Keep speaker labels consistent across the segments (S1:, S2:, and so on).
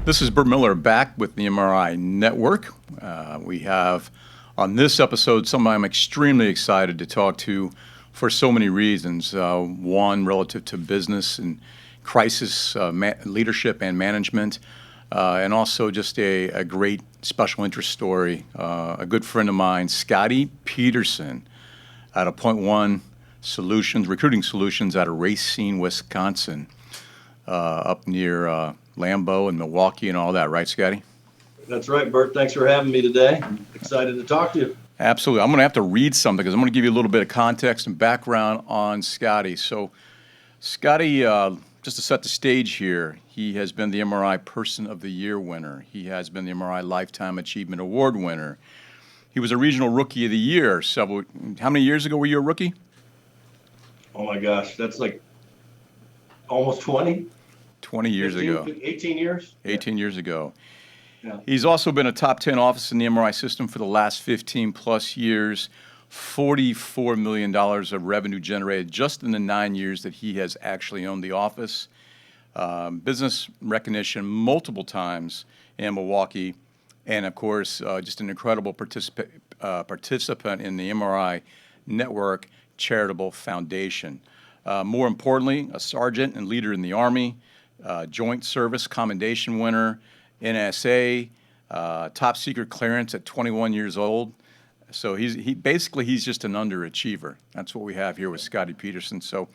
S1: This is Bert Miller back with the MRINetwork. We have on this episode someone I'm extremely excited to talk to for so many reasons. One, relative to business and crisis leadership and management, and also just a great special interest story. A good friend of mine, Scotty Petersen, out of PointOne Recruiting Solutions out of Racine, Wisconsin, up near Lambeau and Milwaukee and all that, right, Scotty?
S2: That's right, Bert. Thanks for having me today. I'm excited to talk to you.
S1: Absolutely. I'm going to have to read something because I'm going to give you a little bit of context and background on Scotty. So, Scotty, just to set the stage here, he has been the MRI Person of the Year winner. He has been the MRI Lifetime Achievement Award winner. He was a Regional Rookie of the Year how many years ago were you a rookie?
S2: Oh, my gosh. That's like almost 20.
S1: 20 years
S2: 15,
S1: ago.
S2: 18 years?
S1: 18 years ago.
S2: Yeah.
S1: He's also been a top 10 office in the MRI system for the last 15 plus years, $44 million of revenue generated just in the 9 years that he has actually owned the office. Business recognition multiple times in Milwaukee, and of course, just an incredible participant in the MRINetwork Charitable Foundation. More importantly, a sergeant and leader in the Army, Joint Service Commendation winner, NSA, top secret clearance at 21 years old. So he's just an underachiever. That's what we have here with Scotty Petersen. So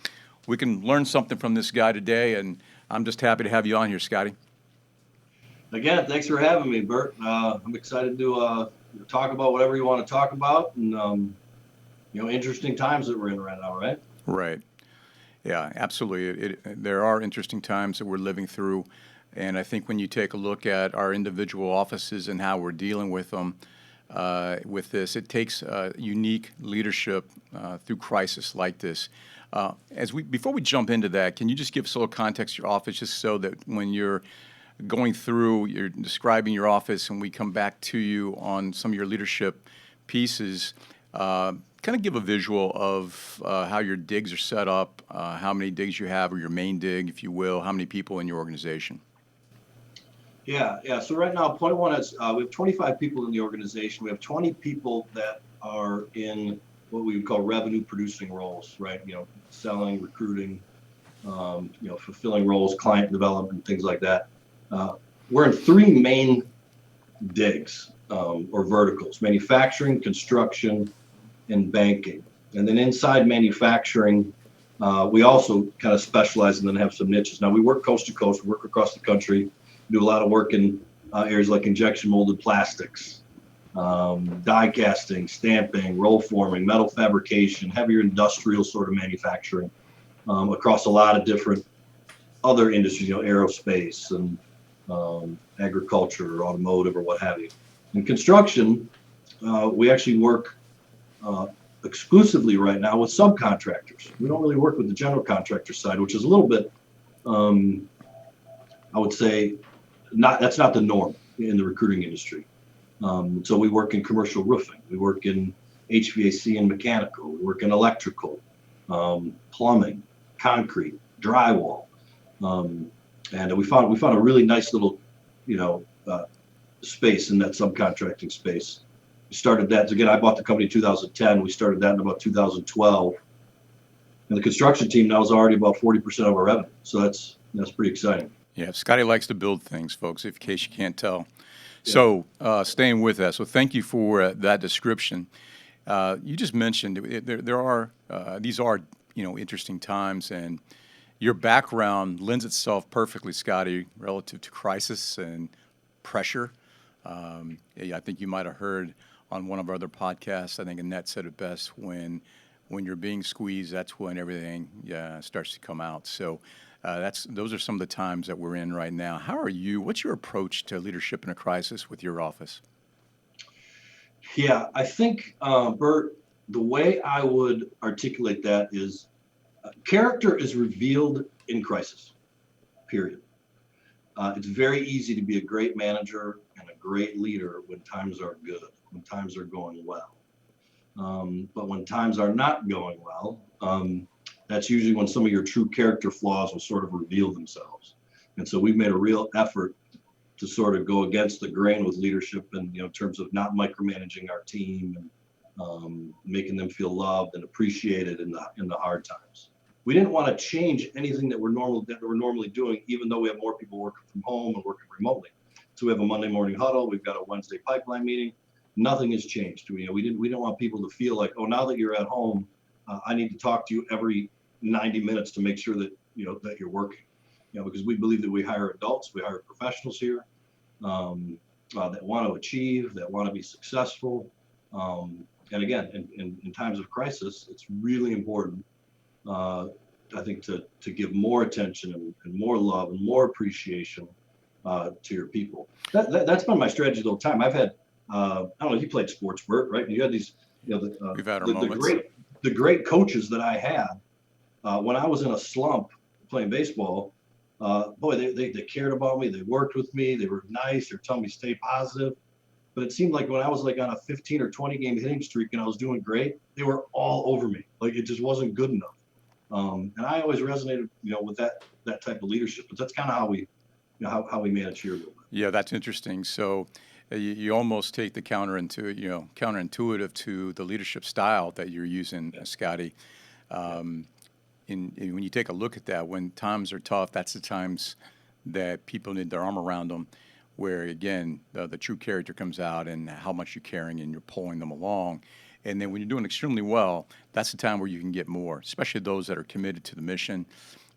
S1: we can learn something from this guy today, and I'm just happy to have you on here, Scotty.
S2: Again, thanks for having me, Bert. I'm excited to talk about whatever you want to talk about, and interesting times that we're in right now, right?
S1: Right. Yeah, absolutely. There are interesting times that we're living through, and I think when you take a look at our individual offices and how we're dealing with them, with this, it takes unique leadership through crisis like this. Before we jump into that, can you just give us a little context to your office, just so that when you're you're describing your office, and we come back to you on some of your leadership pieces, kind of give a visual of how your digs are set up, how many digs you have, or your main dig, if you will, how many people in your organization?
S2: Yeah. So right now, PointOne has we have 25 people in the organization. We have 20 people that are in what we would call revenue-producing roles, right? Selling, recruiting, fulfilling roles, client development, things like that. We're in three main digs or verticals: manufacturing, construction, and banking. And then inside manufacturing, we also kind of specialize and then have some niches. Now, we work coast to coast, we work across the country, do a lot of work in areas like injection molded plastics, die casting, stamping, roll forming, metal fabrication, heavier industrial sort of manufacturing, across a lot of different other industries, aerospace and agriculture or automotive or what have you. In construction, we actually work exclusively right now with subcontractors. We don't really work with the general contractor side, which is a little bit, I would say, that's not the norm in the recruiting industry. So we work in commercial roofing, we work in HVAC and mechanical, we work in electrical, plumbing, concrete, drywall, and we found a really nice little, space in that subcontracting space. We started that. Again, I bought the company in 2010. We started that in about 2012. And the construction team now is already about 40% of our revenue. So that's pretty exciting.
S1: Yeah, Scotty likes to build things, folks, in case you can't tell. Yeah. So staying with that, so thank you for that description. You just mentioned these are interesting times, and your background lends itself perfectly, Scotty, relative to crisis and pressure. I think you might have heard on one of our other podcasts, I think Annette said it best, when you're being squeezed, that's when everything starts to come out. So those are some of the times that we're in right now. How are you? What's your approach to leadership in a crisis with your office?
S2: Yeah, I think, Bert, the way I would articulate that is character is revealed in crisis, period. It's very easy to be a great manager and a great leader when times are good, when times are going well. But when times are not going well, that's usually when some of your true character flaws will sort of reveal themselves. And so we've made a real effort to sort of go against the grain with leadership and, in terms of not micromanaging our team and making them feel loved and appreciated in the hard times. We didn't want to change anything that we're normally doing, even though we have more people working from home and working remotely. So we have a Monday morning huddle. We've got a Wednesday pipeline meeting. Nothing has changed. We don't want people to feel like, oh, now that you're at home, I need to talk to you every 90 minutes to make sure that that you're working. Because we believe that we hire adults, we hire professionals here that want to achieve, that want to be successful. And again, in times of crisis, it's really important, I think, to give more attention and more love and more appreciation to your people. That's been my strategy the whole time. I've had, I don't know, you played sports, Bert, right? You had these,
S1: We've had our moments.
S2: The great coaches that I had when I was in a slump playing baseball. Boy, they cared about me. They worked with me. They were nice. They were telling me stay positive. But it seemed like when I was like on a 15 or 20 game hitting streak and I was doing great, they were all over me. Like it just wasn't good enough. And I always resonated, with that type of leadership. But that's kind of how we, how we manage here a little bit.
S1: Yeah, that's interesting. So you almost take the counterintuitive to the leadership style that you're using, Scotty. When you take a look at that, when times are tough, that's the times that people need their arm around them, where, again, the true character comes out and how much you're caring and you're pulling them along. And then when you're doing extremely well, that's the time where you can get more, especially those that are committed to the mission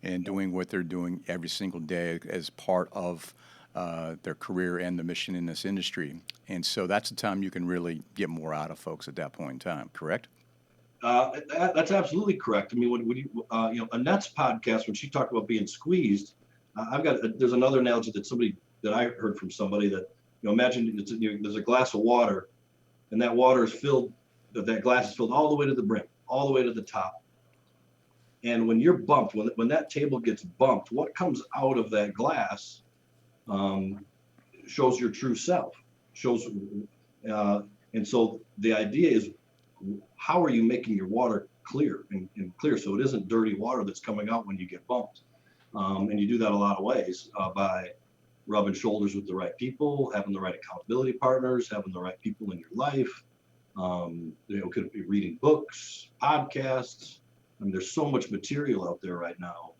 S1: and doing what they're doing every single day as part of their career and the mission in this industry. And so that's the time you can really get more out of folks at that point in time, correct?
S2: That's absolutely correct. I mean, when you, Annette's podcast, when she talked about being squeezed, there's another analogy that I heard from somebody that, imagine there's a glass of water, and that water is filled, that glass is filled all the way to the brim, all the way to the top. And when you're bumped, when that table gets bumped, what comes out of that glass shows your true self. And so the idea is, how are you making your water clear and clear so it isn't dirty water that's coming out when you get bumped? And you do that a lot of ways by rubbing shoulders with the right people, having the right accountability partners, having the right people in your life. Could be reading books, podcasts. I mean, there's so much material out there right now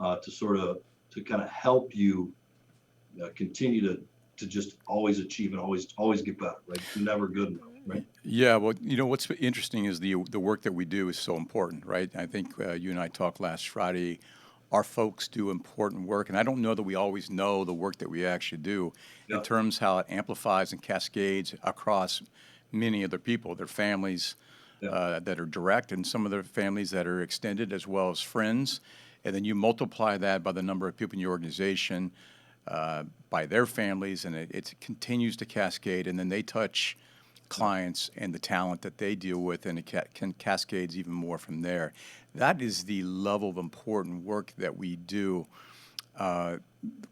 S2: to kind of help you continue to just always achieve and always get better. Right? It's never good enough. Right?
S1: Yeah. Well, what's interesting is the work that we do is so important, right? I think you and I talked last Friday. Our folks do important work, and I don't know that we always know the work that we actually do in terms how it amplifies and cascades across many other people, their families that are direct, and some of their families that are extended, as well as friends. And then you multiply that by the number of people in your organization, by their families, and it continues to cascade, and then they touch clients and the talent that they deal with, and it can cascades even more from there. That is the level of important work that we do. One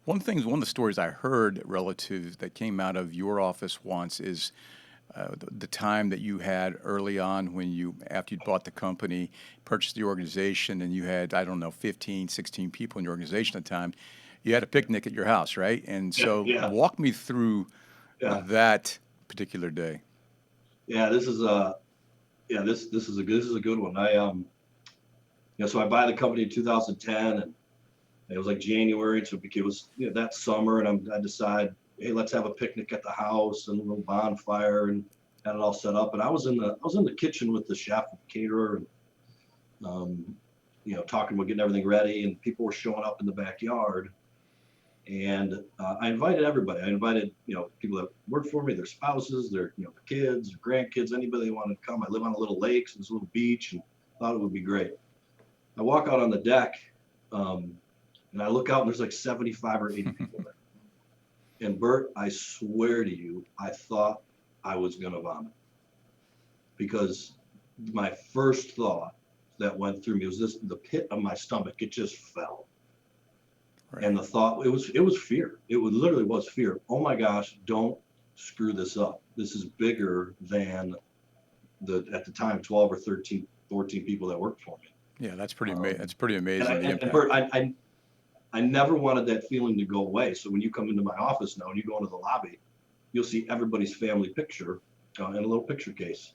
S1: of the stories I heard relative that came out of your office once is the time that you had early on after you bought the company, purchased the organization, and you had, 15, 16 people in your organization at the time. You had a picnic at your house, right? And so walk me through that particular day.
S2: Yeah, this is a good one. So I buy the company in 2010, and it was like January, so it was that summer, and I decide, hey, let's have a picnic at the house and a little bonfire, and had it all set up. And I was in the kitchen with the chef and caterer, and talking about getting everything ready, and people were showing up in the backyard. And I invited everybody. I invited, people that work for me, their spouses, their, kids, their grandkids, anybody that wanted to come. I live on a little lake, so there's a little beach, and thought it would be great. I walk out on the deck, and I look out, and there's like 75 or 80 people there. And Bert, I swear to you, I thought I was going to vomit. Because my first thought that went through me was the pit of my stomach. It just fell. Right. And the thought, it was fear. It literally was fear. Oh my gosh, don't screw this up. This is bigger than at the time, 12 or 13, 14 people that worked for me.
S1: Yeah, that's pretty amazing.
S2: And Bert, I never wanted that feeling to go away. So when you come into my office now and you go into the lobby, you'll see everybody's family picture in a little picture case.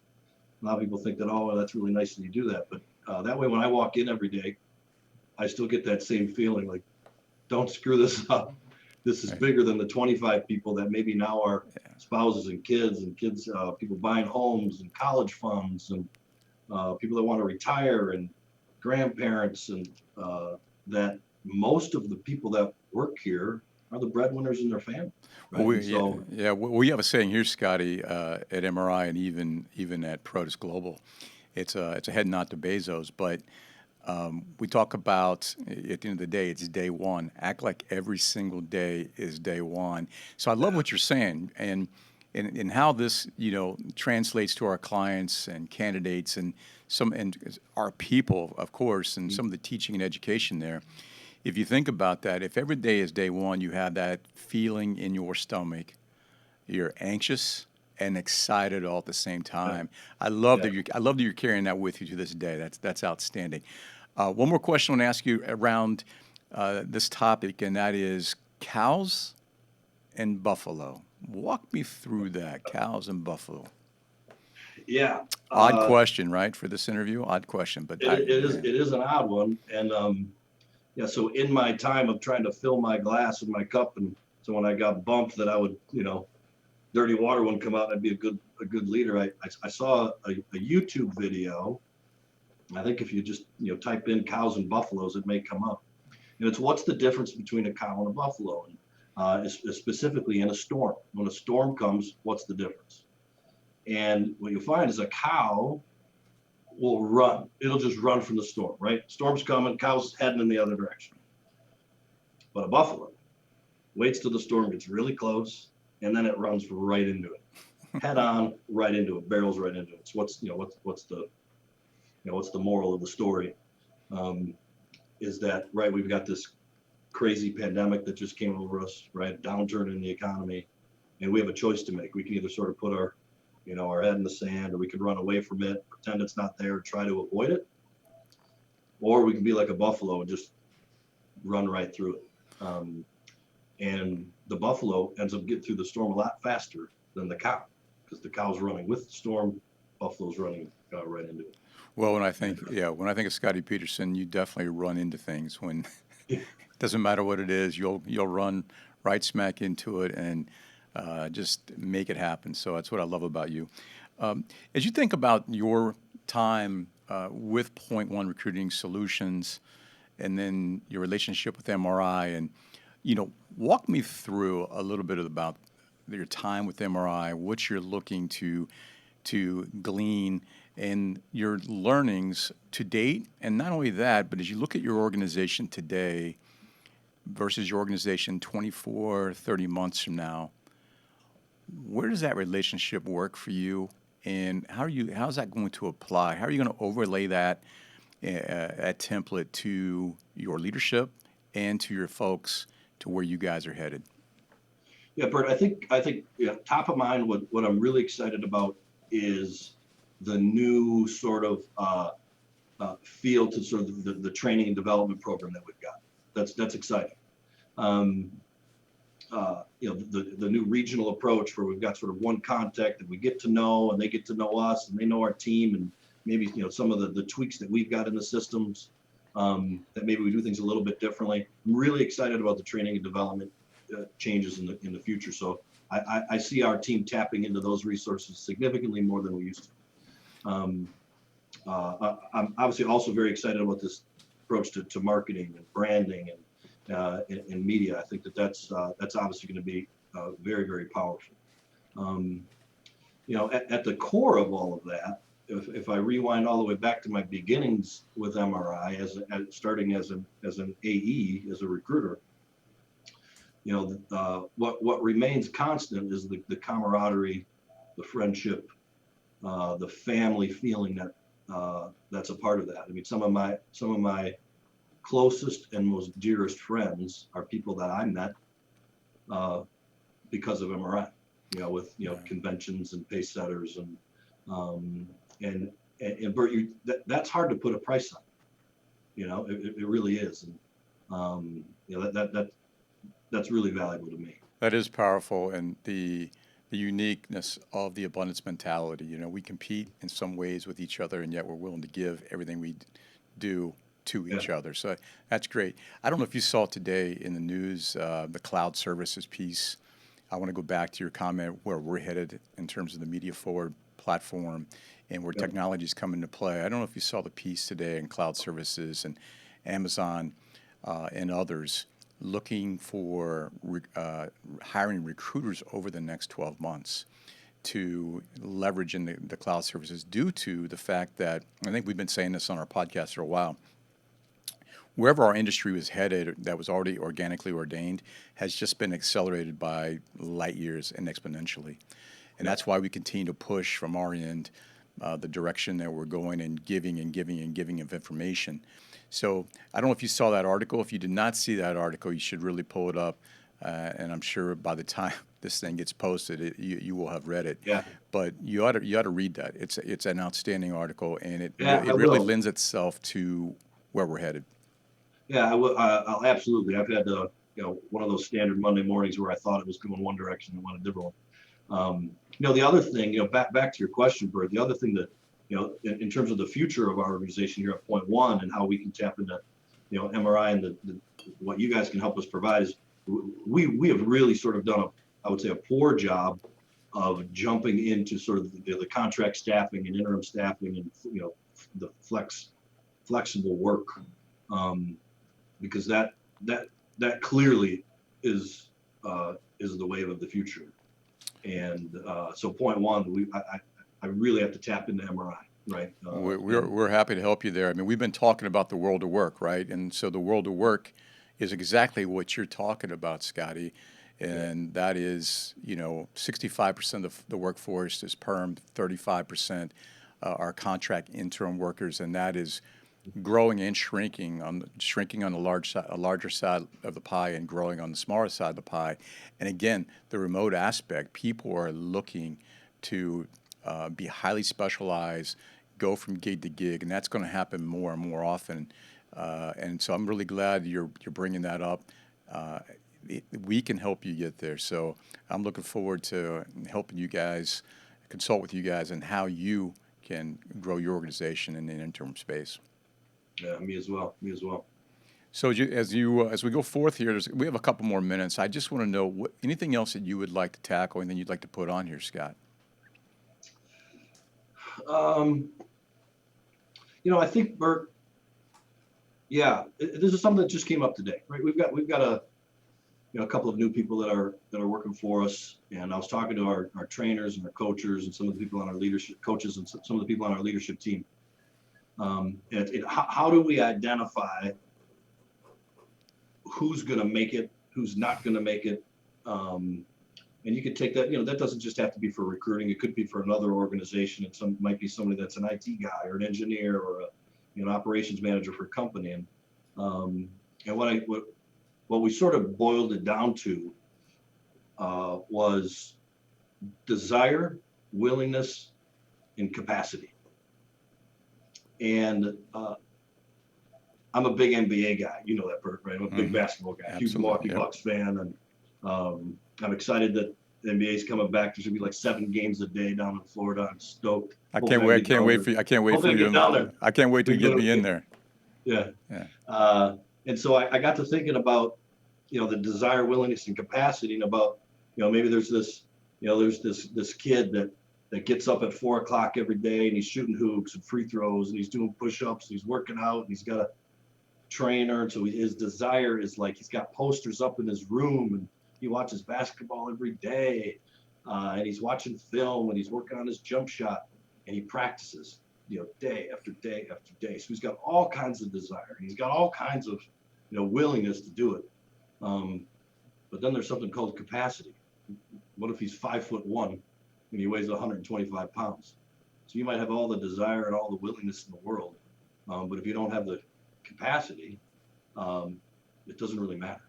S2: A lot of people think that, oh, well, that's really nice that you do that. But that way, when I walk in every day, I still get that same feeling like, don't screw this up. This is
S1: Right.
S2: bigger than the 25 people that maybe now are spouses and kids, people buying homes and college funds, and people that want to retire, and grandparents, and that most of the people that work here are the breadwinners in their family.
S1: Well,
S2: Right. And so,
S1: we have a saying here, Scotty, at MRI and even at Protus Global. It's a head nod to Bezos, but we talk about at the end of the day, it's day one. Act like every single day is day one. So I love what you're saying, and how this translates to our clients and candidates and our people, of course, and some of the teaching and education there. If you think about that, if every day is day one, you have that feeling in your stomach, you're anxious and excited all at the same time. I love that you're carrying that with you to this day. That's outstanding. One more question I want to ask you around this topic, and that is cows and buffalo. Walk me through that, cows and buffalo.
S2: yeah,
S1: Odd question, right, for this interview? Odd question, but
S2: it is an odd one. And yeah, so in my time of trying to fill my glass and my cup, and so when I got bumped that I would, dirty water wouldn't come out, I'd be a good leader. I saw a YouTube video. I think if you just type in cows and buffaloes, it may come up. And it's what's the difference between a cow and a buffalo, and specifically in a storm. When a storm comes, what's the difference? And what you'll find is a cow will run. It'll just run from the storm, right? Storm's coming, cow's heading in the other direction. But a buffalo waits till the storm gets really close, and then it runs right into it, head on, right into it, barrels right into it. So what's the moral of the story? Is that right? We've got this crazy pandemic that just came over us, right? Downturn in the economy, and we have a choice to make. We can either sort of put our head in the sand, or we could run away from it, pretend it's not there, try to avoid it, or we can be like a buffalo and just run right through it. And the buffalo ends up getting through the storm a lot faster than the cow, because the cow's running with the storm, buffalo's running right into it.
S1: Well, when I think of Scotty Petersen, you definitely run into things when it doesn't matter what it is, you'll run right smack into it and just make it happen. So that's what I love about you. As you think about your time with PointOne Recruiting Solutions, and then your relationship with MRI, and walk me through a little bit about your time with MRI, what you're looking to glean, and your learnings to date. And not only that, but as you look at your organization today versus your organization 24, 30 months from now, where does that relationship work for you? And how's that going to apply? How are you going to overlay that template to your leadership and to your folks to where you guys are headed?
S2: Yeah, Bert, I think top of mind, what I'm really excited about is the new sort of feel to sort of the training and development program that we've got. That's exciting. The new regional approach, where we've got sort of one contact that we get to know, and they get to know us, and they know our team, and maybe some of the tweaks that we've got in the systems, that maybe we do things a little bit differently. I'm really excited about the training and development changes in the future. So I see our team tapping into those resources significantly more than we used to. I'm obviously also very excited about this approach to marketing and branding and media. I think that's obviously going to be very, very powerful. At the core of all of that, if I rewind all the way back to my beginnings with MRI, starting as an AE, as a recruiter, what remains constant is the camaraderie, the friendship, the family feeling that's a part of that. I mean, some of my closest and most dearest friends are people that I met because of MRI. With conventions and pace setters, and Bert, that's hard to put a price on. It really is. And That's really valuable to me.
S1: That is powerful, and the uniqueness of the abundance mentality. We compete in some ways with each other, and yet we're willing to give everything we do to each other. So that's great. I don't know if you saw today in the news the cloud services piece. I want to go back to your comment where we're headed in terms of the media forward platform and where technology is coming into play. I don't know if you saw the piece today in cloud services and Amazon and others looking for hiring recruiters over the next 12 months to leverage in the cloud services due to the fact that, I think we've been saying this on our podcast for a while, wherever our industry was headed that was already organically ordained has just been accelerated by light years and exponentially. And that's why we continue to push from our end the direction that we're going and giving of information. So I don't know if you saw that article. If you did not see that article, you should really pull it up. And I'm sure by the time this thing gets posted, you will have read it.
S2: Yeah.
S1: But you ought to read that. It's an outstanding article, and it
S2: I
S1: really
S2: will.
S1: lends itself to where we're headed.
S2: Yeah, I will. I'll absolutely. I've had one of those standard Monday mornings where I thought it was going one direction and went a different one. The other thing, back to your question, Bert. The other thing that, in terms of the future of our organization here at PointOne and how we can tap into, MRI and what you guys can help us provide is we have really sort of done I would say a poor job of jumping into sort of the contract staffing and interim staffing and the flexible work, because that clearly is the wave of the future. And so PointOne, I really have to tap into MRI, right?
S1: We're happy to help you there. I mean, we've been talking about the world of work, right? And so the world of work is exactly what you're talking about, Scotty. And that is, 65% of the workforce is perm, 35% are contract interim workers, and that is growing and shrinking on the larger side of the pie and growing on the smaller side of the pie. And again, the remote aspect, people are looking to be highly specialized, go from gig to gig, and that's going to happen more and more often. And so I'm really glad you're bringing that up. We can help you get there. So I'm looking forward to helping you guys, consult with you guys, and how you can grow your organization in the interim space.
S2: Yeah, me as well.
S1: So as we go forth here, we have a couple more minutes. I just want to know anything else that you would like to tackle, anything you'd like to put on here, Scott.
S2: I think, Bert. Yeah, this is something that just came up today, right? We've got a couple of new people that are working for us, and I was talking to our trainers and our coaches and some of the people on our leadership coaches and some of the people on our leadership team. How do we identify who's going to make it, who's not going to make it? And you could take that, that doesn't just have to be for recruiting. It could be for another organization. It might be somebody that's an IT guy or an engineer or an operations manager for a company. And what we sort of boiled it down to was desire, willingness, and capacity. And I'm a big NBA guy. You know that, Bert, right? I'm a big basketball guy, huge Milwaukee Bucks fan. And I'm excited that the NBA is coming back. There's going to be like 7 games a day down in Florida. I'm stoked.
S1: I can't wait to get me in there.
S2: Yeah. And so I got to thinking about, the desire, willingness, and capacity, and about, maybe there's this kid that gets up at 4 o'clock every day and he's shooting hoops and free throws and he's doing push-ups and he's working out and he's got a trainer. And so his desire is like, he's got posters up in his room and he watches basketball every day, and he's watching film and he's working on his jump shot and he practices, day after day after day. So he's got all kinds of desire and he's got all kinds of, willingness to do it. But then there's something called capacity. What if he's 5'1" and he weighs 125 pounds? So you might have all the desire and all the willingness in the world, but if you don't have the capacity, it doesn't really matter,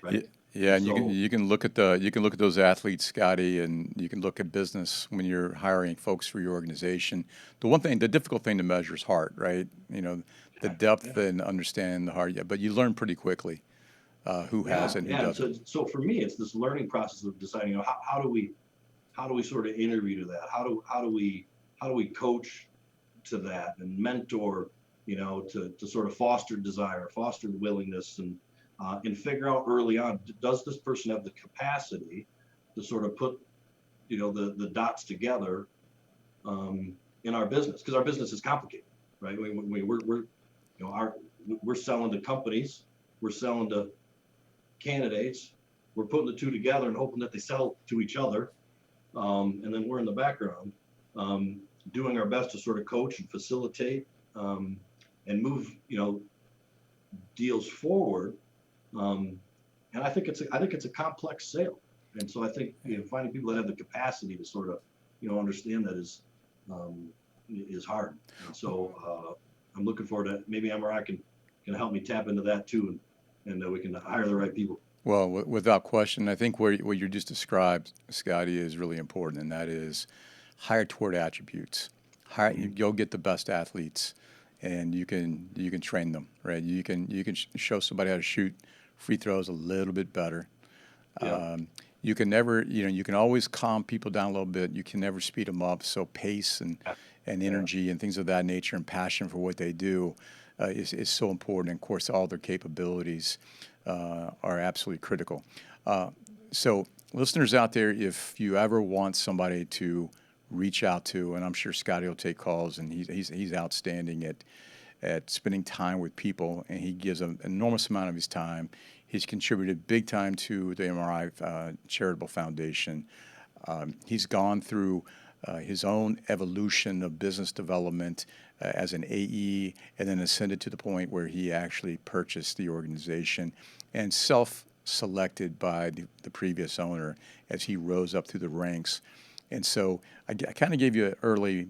S2: right?
S1: Yeah, and so, you can look at those athletes, Scotty, and you can look at business when you're hiring folks for your organization. The difficult thing to measure is heart, right? The depth and understanding the heart. Yeah, but you learn pretty quickly who has and who
S2: And
S1: doesn't.
S2: so for me, it's this learning process of deciding, how do we sort of interview to that? How do we coach to that and mentor, to sort of foster desire, foster the willingness, and figure out early on, does this person have the capacity to sort of put, the dots together in our business? Because our business is complicated, right? We're selling to companies, we're selling to candidates, we're putting the two together and hoping that they sell to each other, and then we're in the background doing our best to sort of coach and facilitate and move deals forward. And I think it's a complex sale, and so I think finding people that have the capacity to sort of understand that is hard. And so I'm looking forward to maybe MRI can help me tap into that too, and we can hire the right people.
S1: Well, without question, I think what you just described, Scotty, is really important, and that is hire toward attributes. Go get the best athletes, and you can train them, right? You can show somebody how to shoot free throws a little bit better.
S2: Yeah.
S1: You can never, you can always calm people down a little bit. You can never speed them up. So pace and energy and things of that nature and passion for what they do is so important. And of course, all their capabilities are absolutely critical. So listeners out there, if you ever want somebody to reach out to, and I'm sure Scotty will take calls, and he's outstanding at spending time with people, and he gives an enormous amount of his time. He's contributed big time to the MRI Charitable Foundation. He's gone through his own evolution of business development as an AE, and then ascended to the point where he actually purchased the organization and self-selected by the previous owner as he rose up through the ranks. And so I kind of gave you an early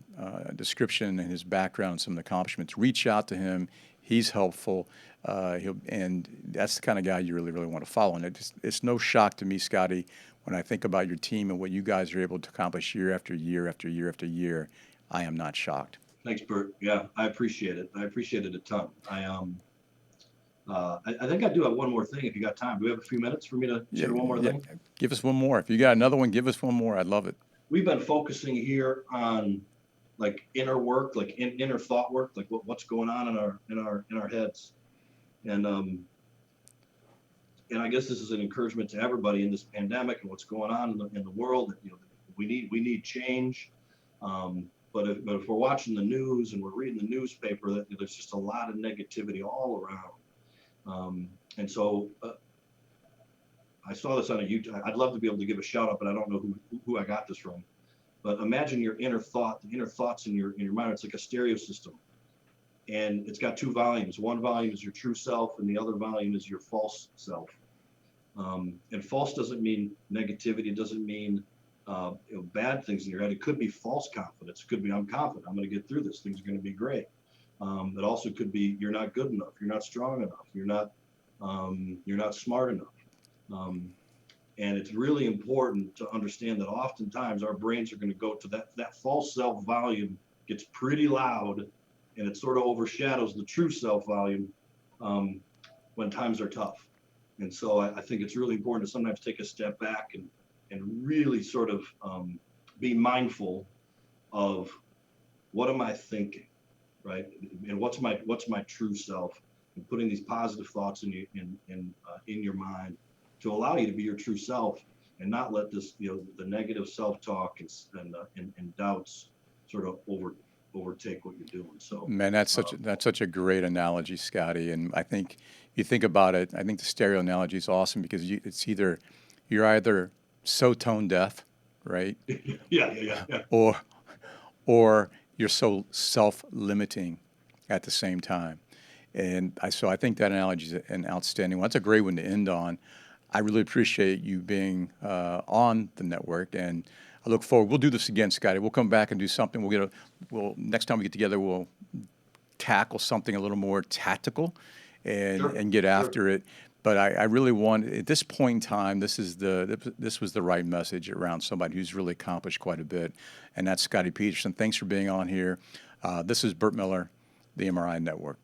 S1: description and his background and some of the accomplishments. Reach out to him. He's helpful. And that's the kind of guy you really, really want to follow. And it's no shock to me, Scotty, when I think about your team and what you guys are able to accomplish year after year after year after year. I am not shocked.
S2: Thanks, Bert. Yeah, I appreciate it. I appreciate it a ton. I think I do have one more thing if you got time. Do we have a few minutes for me to share one more thing?
S1: Give us one more. If you got another one, give us one more. I'd love it.
S2: We've been focusing here on like inner work, like inner thought work, like what's going on in our heads. And I guess this is an encouragement to everybody in this pandemic and what's going on in the world. That we need change. But if we're watching the news and we're reading the newspaper, that there's just a lot of negativity all around. And so I saw this on a YouTube. I'd love to be able to give a shout out, but I don't know who I got this from. But imagine your inner thought, the inner thoughts in your mind. It's like a stereo system, and it's got two volumes. One volume is your true self, and the other volume is your false self. And false doesn't mean negativity. It doesn't mean bad things in your head. It could be false confidence. It could be I'm confident. I'm going to get through this. Things are going to be great. It also could be you're not good enough. You're not strong enough. You're not smart enough. And it's really important to understand that oftentimes our brains are going to go to that false self volume gets pretty loud, and it sort of overshadows the true self volume when times are tough. And so I think it's really important to sometimes take a step back and really sort of be mindful of what am I thinking, right? And what's my true self, and putting these positive thoughts in your mind to allow you to be your true self and not let this, the negative self-talk and doubts sort of overtake what you're doing. So,
S1: man, that's such a great analogy, Scotty. And I think you think about it. I think the stereo analogy is awesome because you're either so tone deaf, right?
S2: Yeah.
S1: Or you're so self-limiting at the same time. And so I think that analogy is an outstanding one. That's a great one to end on. I really appreciate you being on the network, and I look forward. We'll do this again, Scotty. We'll come back and do something. Next time we get together, we'll tackle something a little more tactical and get after it. But I really want, at this point in time, this was the right message around somebody who's really accomplished quite a bit, and that's Scotty Petersen. Thanks for being on here. This is Bert Miller, the MRI Network.